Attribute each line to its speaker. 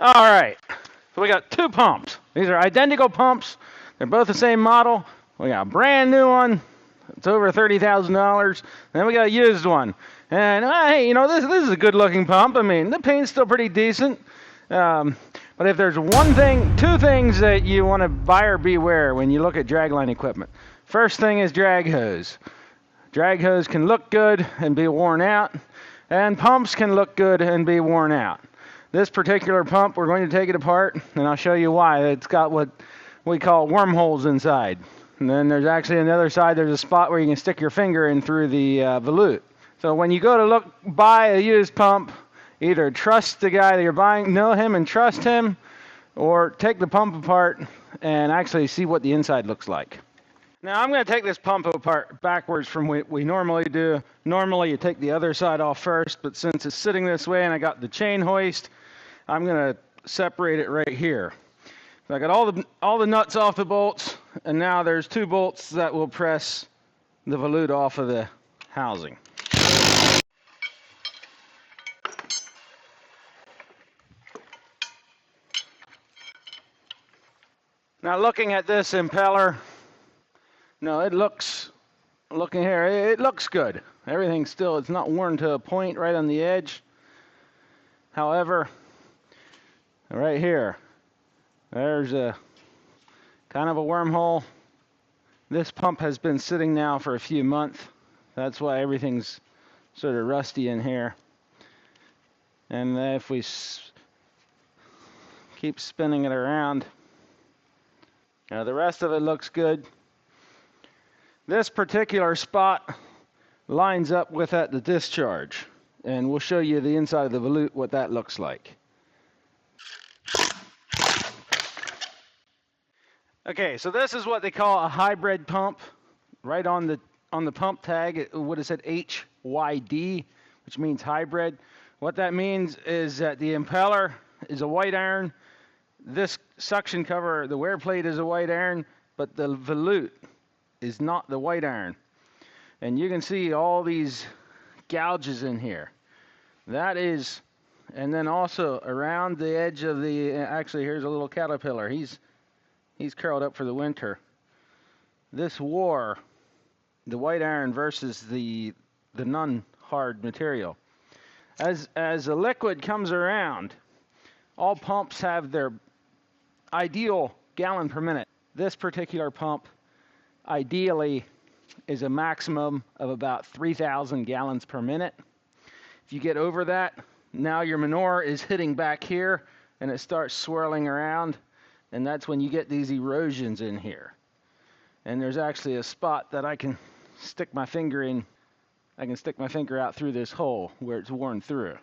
Speaker 1: All right, so we got two pumps. These are identical pumps. They're both the same model. We got a brand new one. It's over $30,000. Then we got a used one. And hey, you know, this is a good-looking pump. I mean, the paint's still pretty decent. But if there's one thing, two things that you want to buyer beware when you look at dragline equipment. First thing is drag hose. Drag hose can look good and be worn out, and pumps can look good and be worn out. This particular pump, we're going to take it apart, and I'll show you why. It's got what we call wormholes inside. And then there's actually on the other side, there's a spot where you can stick your finger in through the volute. So when you go to buy a used pump, either trust the guy that you're buying, know him and trust him, or take the pump apart and actually see what the inside looks like. Now I'm going to take this pump apart backwards from what we normally do. Normally you take the other side off first, but since it's sitting this way and I got the chain hoist, I'm going to separate it right here. So I got all the nuts off the bolts, and now there's two bolts that will press the volute off of the housing. Now looking at this impeller, no, it looks good. Everything's still, it's not worn to a point right on the edge. However, right here, there's a kind of a wormhole. This pump has been sitting now for a few months. That's why everything's sort of rusty in here. And if we keep spinning it around, the rest of it looks good. This particular spot lines up with the discharge, and we'll show you the inside of the volute, what that looks like. Okay, so this is what they call a hybrid pump. Right on the pump tag, it would have said HYD, which means hybrid. What that means is that the impeller is a white iron. This suction cover, the wear plate, is a white iron, but the volute is not the white iron. And you can see all these gouges in here. That is, and then also around the edge of the, actually here's a little caterpillar. He's curled up for the winter. This wore the white iron versus the non-hard material. As the liquid comes around, all pumps have their ideal gallon per minute. This particular pump ideally is a maximum of about 3,000 gallons per minute. If you get over that, now your manure is hitting back here and it starts swirling around, and that's when you get these erosions in here. And there's actually a spot that I can stick my finger in. I can stick my finger out through this hole where it's worn through.